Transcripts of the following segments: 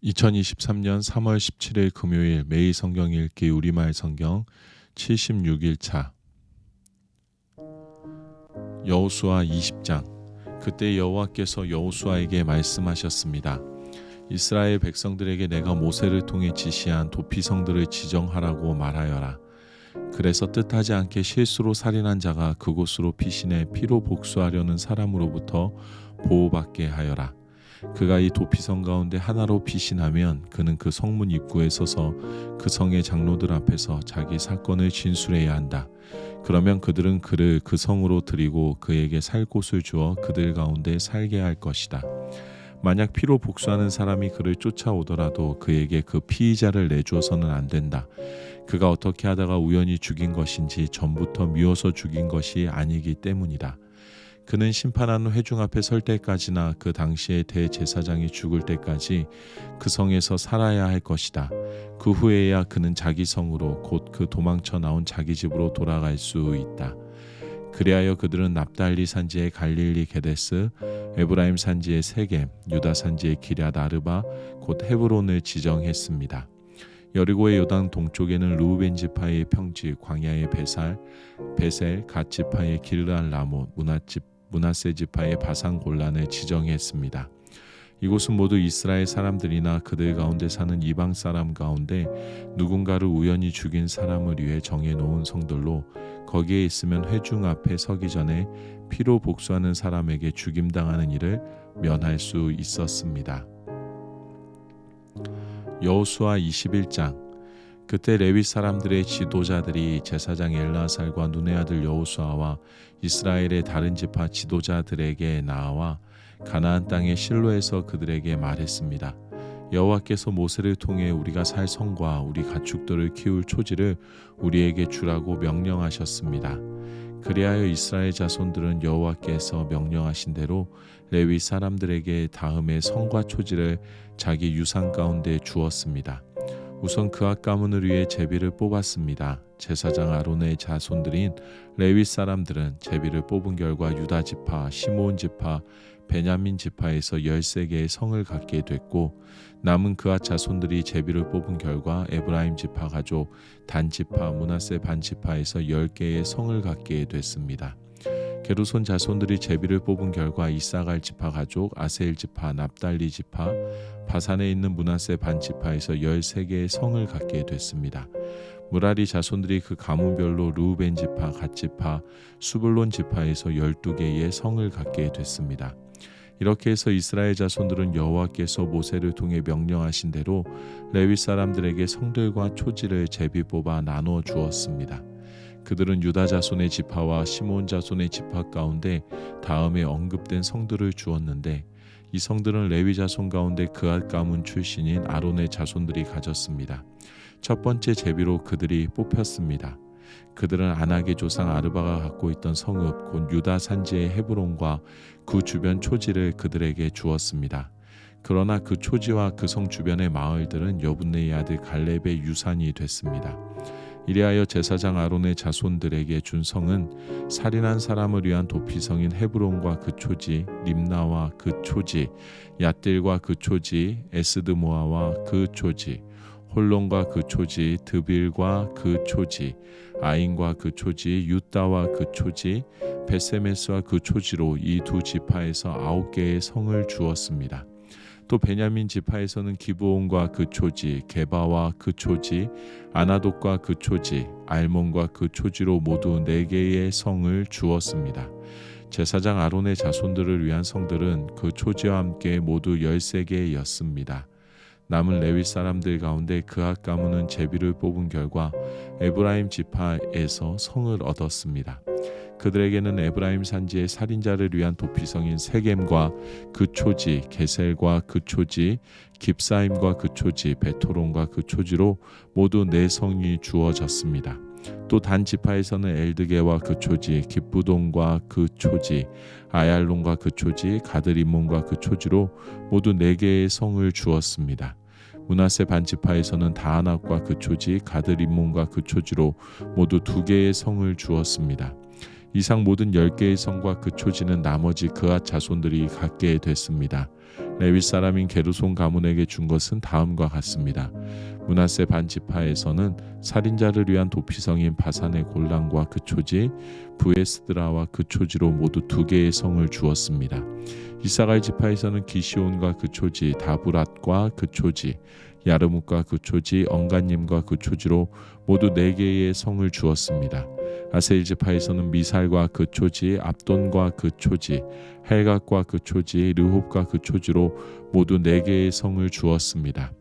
2023년 3월 17일 금요일 매일 성경 읽기 우리말 성경 76일차 여호수아 20장. 그때 여호와께서 여호수아에게 말씀하셨습니다. 이스라엘 백성들에게 내가 모세를 통해 지시한 도피성들을 지정하라고 말하여라. 그래서 뜻하지 않게 실수로 살인한 자가 그곳으로 피신해 피로 복수하려는 사람으로부터 보호받게 하여라. 그가 이 도피성 가운데 하나로 피신하면 그는 그 성문 입구에 서서 그 성의 장로들 앞에서 자기 사건을 진술해야 한다. 그러면 그들은 그를 그 성으로 들이고 그에게 살 곳을 주어 그들 가운데 살게 할 것이다. 만약 피로 복수하는 사람이 그를 쫓아오더라도 그에게 그 피의자를 내주어서는 안 된다. 그가 어떻게 하다가 우연히 죽인 것인지 전부터 미워서 죽인 것이 아니기 때문이다. 그는 심판하는 회중 앞에 설 때까지나 그 당시의 대제사장이 죽을 때까지 그 성에서 살아야 할 것이다. 그 후에야 그는 자기 성으로 곧 그 도망쳐 나온 자기 집으로 돌아갈 수 있다. 그리하여 그들은 납달리 산지의 갈릴리 게데스, 에브라임 산지의 세겜, 유다 산지의 기럇 아르바, 곧 헤브론을 지정했습니다. 여리고의 요단 동쪽에는 르우벤 지파의 평지, 광야의 베셀, 갓 지파의 길르알 라못, 므낫세 지파의 바산 골란을 지정했습니다. 이곳은 모두 이스라엘 사람들이나 그들 가운데 사는 이방 사람 가운데 누군가를 우연히 죽인 사람을 위해 정해놓은 성들로 거기에 있으면 회중 앞에 서기 전에 피로 복수하는 사람에게 죽임당하는 일을 면할 수 있었습니다. 여호수아 21장. 그때 레위 사람들의 지도자들이 제사장 엘라살과 눈의 아들 여호수아와 이스라엘의 다른 지파 지도자들에게 나와 가나안 땅의 실로에서 그들에게 말했습니다. 여호와께서 모세를 통해 우리가 살 성과 우리 가축들을 키울 초지를 우리에게 주라고 명령하셨습니다. 그리하여 이스라엘 자손들은 여호와께서 명령하신 대로 레위 사람들에게 다음에 성과 초지를 자기 유산 가운데 주었습니다. 우선 그앗 가문을 위해 제비를 뽑았습니다. 제사장 아론의 자손들인 레위 사람들은 제비를 뽑은 결과 유다 지파, 시므온 지파, 베냐민 지파에서 13개의 성을 갖게 됐고 남은 그앗 자손들이 제비를 뽑은 결과 에브라임 지파 가족, 단 지파, 므낫세 반 지파에서 10개의 성을 갖게 됐습니다. 게르손 자손들이 제비를 뽑은 결과 이사갈 지파 가족, 아세일 지파, 납달리 지파, 바산에 있는 므낫세 반 지파에서 13개의 성을 갖게 됐습니다. 무라리 자손들이 그 가문별로 르우벤 지파, 갓 지파, 수불론 지파에서 12개의 성을 갖게 됐습니다. 이렇게 해서 이스라엘 자손들은 여호와께서 모세를 통해 명령하신 대로 레위 사람들에게 성들과 초지를 제비 뽑아 나누어 주었습니다. 그들은 유다 자손의 지파와 시므온 자손의 지파 가운데 다음에 언급된 성들을 주었는데 이 성들은 레위 자손 가운데 그앗 가문 출신인 아론의 자손들이 가졌습니다. 첫 번째 제비로 그들이 뽑혔습니다. 그들은 아낙의 조상 아르바가 갖고 있던 성읍 곧 유다 산지의 헤브론과 그 주변 초지를 그들에게 주었습니다. 그러나 그 초지와 그 성 주변의 마을들은 여분네의 아들 갈렙의 유산이 됐습니다. 이리하여 제사장 아론의 자손들에게 준 성은 살인한 사람을 위한 도피성인 헤브론과 그 초지, 림나와 그 초지, 얏딜과 그 초지, 에스드모아와 그 초지, 홀론과 그 초지, 드빌과 그 초지, 아인과 그 초지, 유다와 그 초지, 베세메스와 그 초지로 이 두 지파에서 9개의 성을 주었습니다. 또 베냐민 지파에서는 기브온과 그 초지, 게바와 그 초지, 아나돗과 그 초지, 알몬과 그 초지로 모두 4개의 성을 주었습니다. 제사장 아론의 자손들을 위한 성들은 그 초지와 함께 모두 13개였습니다. 남은 레위 사람들 가운데 그앗 가문은 제비를 뽑은 결과 에브라임 지파에서 성을 얻었습니다. 그들에게는 에브라임 산지의 살인자를 위한 도피성인 세겜과 그 초지, 게셀과 그 초지, 깁사임과 그 초지, 베토론과 그 초지로 모두 4성이 주어졌습니다. 또 단 지파에서는 엘드게와 그 초지, 깁부돈과 그 초지, 아얄론과 그 초지, 가드리몬과 그 초지로 모두 4개의 성을 주었습니다. 므낫세 반 지파에서는 다하낙과 그 초지, 가드리몬과 그 초지로 모두 2개의 성을 주었습니다. 이상 모든 10개의 성과 그 초지는 나머지 그앗 자손들이 갖게 됐습니다. 레위 사람인 게르손 가문에게 준 것은 다음과 같습니다. 므낫세 반 지파에서는 살인자를 위한 도피성인 바산의 골란과 그 초지, 브에스드라와 그 초지로 모두 2개의 성을 주었습니다. 이사갈 지파에서는 기시온과 그 초지, 다브랏과 그 초지, 야르뭇과 그 초지, 언간님과 그 초지로 모두 4개의 성을 주었습니다. 아세일 지파에서는 미살과 그 초지, 압돈과 그 초지, 헬갓과 그 초지, 르홉과 그 초지로 모두 4개의 성을 주었습니다.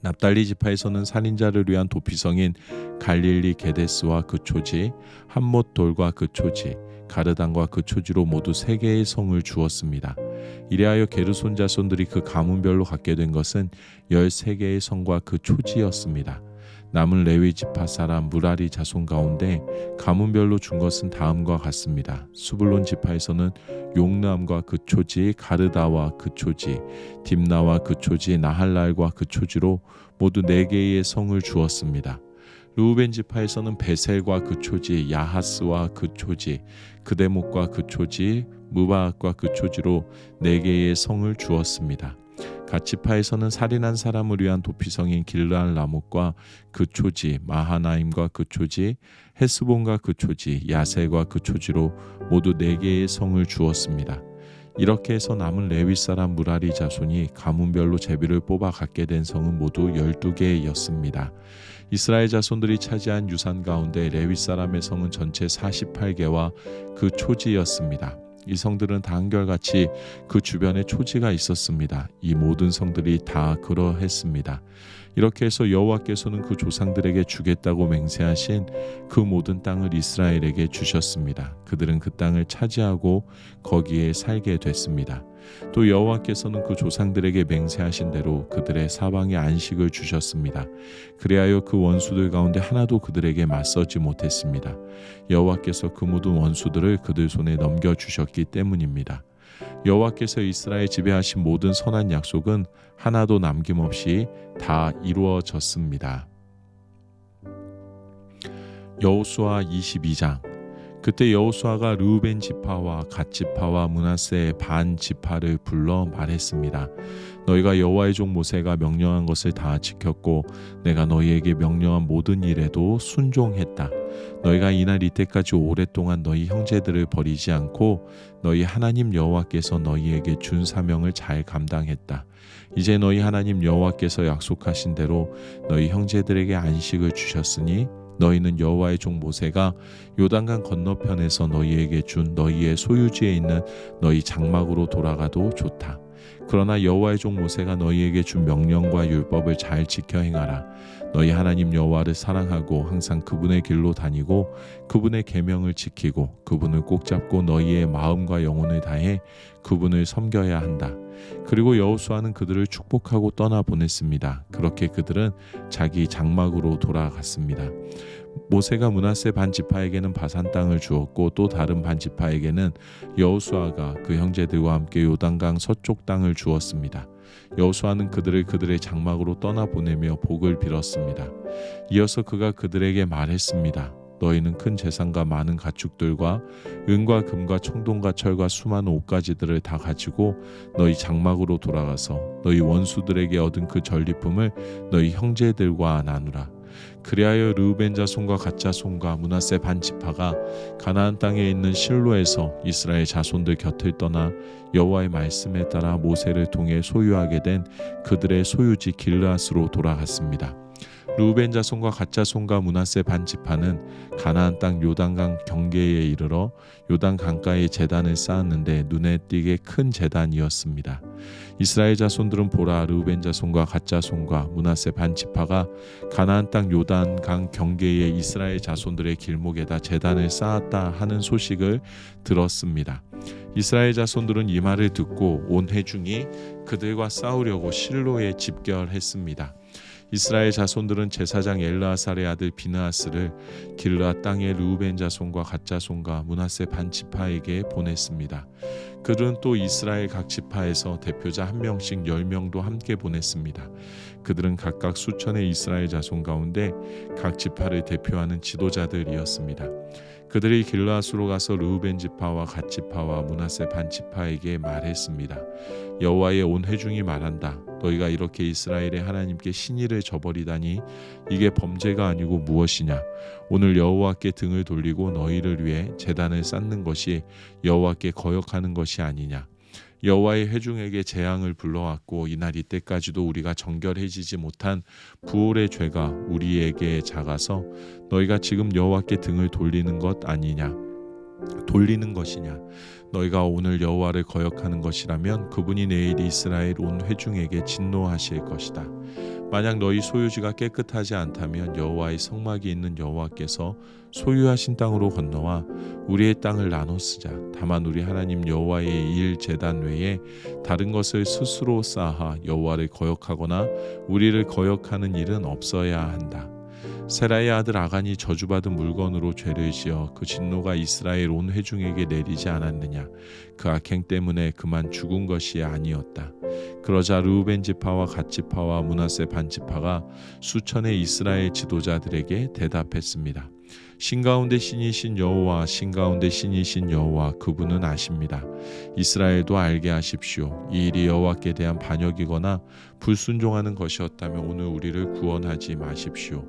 납달리 지파에서는 살인자를 위한 도피성인 갈릴리 게데스와 그 초지, 함못 돌과 그 초지, 가르단과 그 초지로 모두 3개의 성을 주었습니다. 이래하여 게르손 자손들이 그 가문별로 갖게 된 것은 13개의 성과 그 초지였습니다. 남은 레위 지파 사람 무라리 자손 가운데 가문별로 준 것은 다음과 같습니다. 수불론 지파에서는 용남과 그 초지, 가르다와 그 초지, 딥나와 그 초지, 나할랄과 그 초지로 모두 4개의 성을 주었습니다. 르우벤 지파에서는 베셀과 그 초지, 야하스와 그 초지, 그데목과 그 초지, 무바악과 그 초지로 4개의 성을 주었습니다. 갓 지파에서는 살인한 사람을 위한 도피성인 길르알 라못과 그 초지, 마하나임과 그 초지, 헤스본과 그 초지, 야셀과 그 초지로 모두 4개의 성을 주었습니다. 이렇게 해서 남은 레위 사람 무라리 자손이 가문별로 제비를 뽑아 갖게 된 성은 모두 12개였습니다. 이스라엘 자손들이 차지한 유산 가운데 레위 사람의 성은 전체 48개와 그 초지였습니다. 이 성들은 다 한결같이 그 주변에 초지가 있었습니다. 이 모든 성들이 다 그러했습니다. 이렇게 해서 여호와께서는 그 조상들에게 주겠다고 맹세하신 그 모든 땅을 이스라엘에게 주셨습니다. 그들은 그 땅을 차지하고 거기에 살게 됐습니다. 또 여호와께서는 그 조상들에게 맹세하신 대로 그들의 사방에 안식을 주셨습니다. 그리하여 그 원수들 가운데 하나도 그들에게 맞서지 못했습니다. 여호와께서 그 모든 원수들을 그들 손에 넘겨주셨기 때문입니다. 여호와께서 이스라엘 지배하신 모든 선한 약속은 하나도 남김없이 다 이루어졌습니다. 여호수아 22장. 그때 여호수아가 르우벤 지파와 갓 지파와 므낫세 반 지파를 불러 말했습니다. 너희가 여호와의 종 모세가 명령한 것을 다 지켰고 내가 너희에게 명령한 모든 일에도 순종했다. 너희가 이날 이때까지 오랫동안 너희 형제들을 버리지 않고 너희 하나님 여호와께서 너희에게 준 사명을 잘 감당했다. 이제 너희 하나님 여호와께서 약속하신 대로 너희 형제들에게 안식을 주셨으니 너희는 여호와의 종 모세가 요단강 건너편에서 너희에게 준 너희의 소유지에 있는 너희 장막으로 돌아가도 좋다. 그러나 여호와의 종 모세가 너희에게 준 명령과 율법을 잘 지켜 행하라. 너희 하나님 여호와를 사랑하고 항상 그분의 길로 다니고 그분의 계명을 지키고 그분을 꼭 잡고 너희의 마음과 영혼을 다해 그분을 섬겨야 한다. 그리고 여호수아는 그들을 축복하고 떠나보냈습니다. 그렇게 그들은 자기 장막으로 돌아갔습니다. 모세가 므낫세 반 지파에게는 바산 땅을 주었고 또 다른 반 지파에게는 여호수아가 그 형제들과 함께 요단강 서쪽 땅을 주었습니다. 여호수아는 그들을 그들의 장막으로 떠나보내며 복을 빌었습니다. 이어서 그가 그들에게 말했습니다. 너희는 큰 재산과 많은 가축들과 은과 금과 청동과 철과 수많은 옷가지들을 다 가지고 너희 장막으로 돌아가서 너희 원수들에게 얻은 그 전리품을 너희 형제들과 나누라. 그리하여 르우벤 자손과 갓 자손과 므낫세 반 지파가 가나안 땅에 있는 실로에서 이스라엘 자손들 곁을 떠나 여호와의 말씀에 따라 모세를 통해 소유하게 된 그들의 소유지 길르앗으로 돌아갔습니다. 르우벤 자손과 갓 자손과 므낫세 반 지파는 가나안 땅 요단강 경계에 이르러 요단 강가에 제단을 쌓았는데 눈에 띄게 큰 제단이었습니다. 이스라엘 자손들은 보라, 르우벤 자손과 갓 자손과 므낫세 반 지파가 가나안 땅 요단강 경계에 이스라엘 자손들의 길목에다 제단을 쌓았다 하는 소식을 들었습니다. 이스라엘 자손들은 이 말을 듣고 온 회중이 그들과 싸우려고 실로에 집결했습니다. 이스라엘 자손들은 제사장 엘르아살의 아들 비느하스를 길르앗 땅의 르우벤 자손과 갓 자손과 므낫세 반 지파에게 보냈습니다. 그들은 또 이스라엘 각 지파에서 대표자 1명씩 10명도 함께 보냈습니다. 그들은 각각 수천의 이스라엘 자손 가운데 각 지파를 대표하는 지도자들이었습니다. 그들이 길르앗으로 가서 르우벤 지파와 갓 지파와 므낫세 반 지파에게 말했습니다. 여호와의 온 회중이 말한다. 너희가 이렇게 이스라엘의 하나님께 신의를 저버리다니 이게 범죄가 아니고 무엇이냐? 오늘 여호와께 등을 돌리고 너희를 위해 제단을 쌓는 것이 여호와께 거역하는 것이 아니냐? 여호와의 회중에게 재앙을 불러왔고 이날 이때까지도 우리가 정결해지지 못한 부올의 죄가 우리에게 작아서 너희가 지금 여호와께 등을 돌리는 것 아니냐? 돌리는 것이냐? 너희가 오늘 여호와를 거역하는 것이라면 그분이 내일 이스라엘 온 회중에게 진노하실 것이다. 만약 너희 소유지가 깨끗하지 않다면 여호와의 성막이 있는 여호와께서 소유하신 땅으로 건너와 우리의 땅을 나눠 쓰자. 다만 우리 하나님 여호와의 일 제단 외에 다른 것을 스스로 쌓아 여호와를 거역하거나 우리를 거역하는 일은 없어야 한다. 세라의 아들 아간이 저주받은 물건으로 죄를 지어 그 진노가 이스라엘 온 회중에게 내리지 않았느냐? 그 악행 때문에 그만 죽은 것이 아니었다. 그러자 르우벤 지파와 갓 지파와 므낫세 반 지파가 수천의 이스라엘 지도자들에게 대답했습니다. 신 가운데 신이신 여호와, 신 가운데 신이신 여호와, 그분은 아십니다. 이스라엘도 알게 하십시오. 이 일이 여호와께 대한 반역이거나 불순종하는 것이었다면 오늘 우리를 구원하지 마십시오.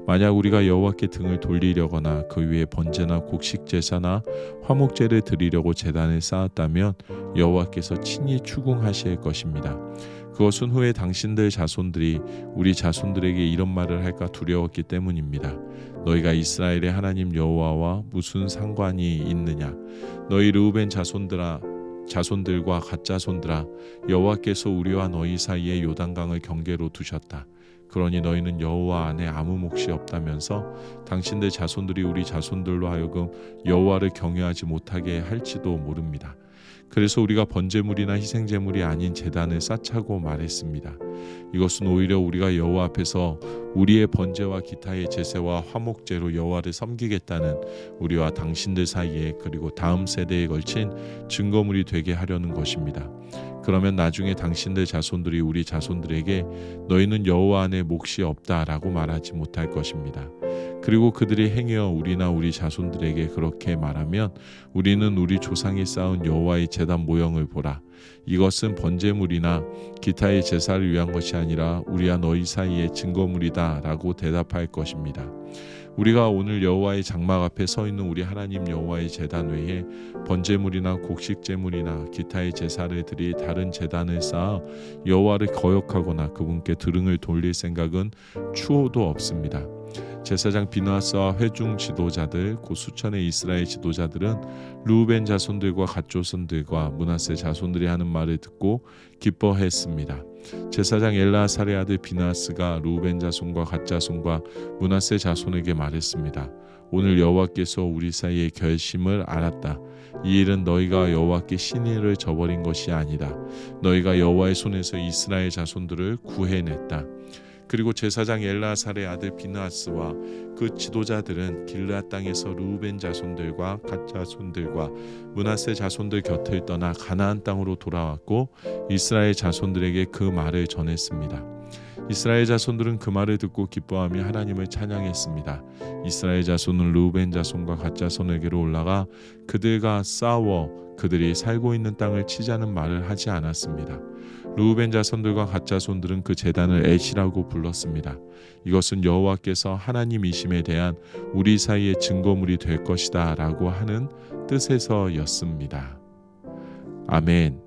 만약 우리가 여호와께 등을 돌리려거나 그 위에 번제나 곡식 제사나 화목제를 드리려고 제단을 쌓았다면 여호와께서 친히 추궁하실 것입니다. 그것은 후에 당신들 자손들이 우리 자손들에게 이런 말을 할까 두려웠기 때문입니다. 너희가 이스라엘의 하나님 여호와와 무슨 상관이 있느냐? 너희 르우벤 자손들과 갓 자손들아, 여호와께서 우리와 너희 사이에 요단강을 경계로 두셨다. 그러니 너희는 여호와 안에 아무 몫이 없다면서 당신들 자손들이 우리 자손들로 하여금 여호와를 경외하지 못하게 할지도 모릅니다. 그래서 우리가 번제물이나 희생제물이 아닌 제단을 쌓자고 말했습니다. 이것은 오히려 우리가 여호와 앞에서 우리의 번제와 기타의 제사와 화목제로 여호와를 섬기겠다는 우리와 당신들 사이에 그리고 다음 세대에 걸친 증거물이 되게 하려는 것입니다. 그러면 나중에 당신들 자손들이 우리 자손들에게 너희는 여호와 안에 몫이 없다라고 말하지 못할 것입니다. 그리고 그들이 행여 우리나 우리 자손들에게 그렇게 말하면 우리는 우리 조상이 쌓은 여호와의 제단 모형을 보라. 이것은 번제물이나 기타의 제사를 위한 것이 아니라 우리와 너희 사이의 증거물이다 라고 대답할 것입니다. 우리가 오늘 여호와의 장막 앞에 서 있는 우리 하나님 여호와의 제단 외에 번제물이나 곡식제물이나 기타의 제사를 드릴 다른 제단을 쌓아 여호와를 거역하거나 그분께 등을 돌릴 생각은 추호도 없습니다. 제사장 비느하스와 회중 지도자들 곧 수천의 이스라엘 지도자들은 르우벤 자손들과 갓 자손들과 므낫세 자손들이 하는 말을 듣고 기뻐했습니다. 제사장 엘라사의 아들 비느하스가 르우벤 자손과 갓 자손과 므낫세 자손에게 말했습니다. 오늘 여호와께서 우리 사이의 결심을 알았다. 이 일은 너희가 여호와께 신의를 저버린 것이 아니다. 너희가 여호와의 손에서 이스라엘 자손들을 구해냈다. 그리고 제사장 엘라살의 아들 비느하스와 그 지도자들은 길르앗 땅에서 르우벤 자손들과 갓 자손들과 므낫세 자손들 곁을 떠나 가나안 땅으로 돌아왔고 이스라엘 자손들에게 그 말을 전했습니다. 이스라엘 자손들은 그 말을 듣고 기뻐하며 하나님을 찬양했습니다. 이스라엘 자손은 르우벤 자손과 갓 자손에게로 올라가 그들과 싸워 그들이 살고 있는 땅을 치자는 말을 하지 않았습니다. 르우벤 자손들과 갓 자손들은 그 제단을 에시라고 불렀습니다. 이것은 여호와께서 하나님이심에 대한 우리 사이의 증거물이 될 것이다 라고 하는 뜻에서였습니다. 아멘.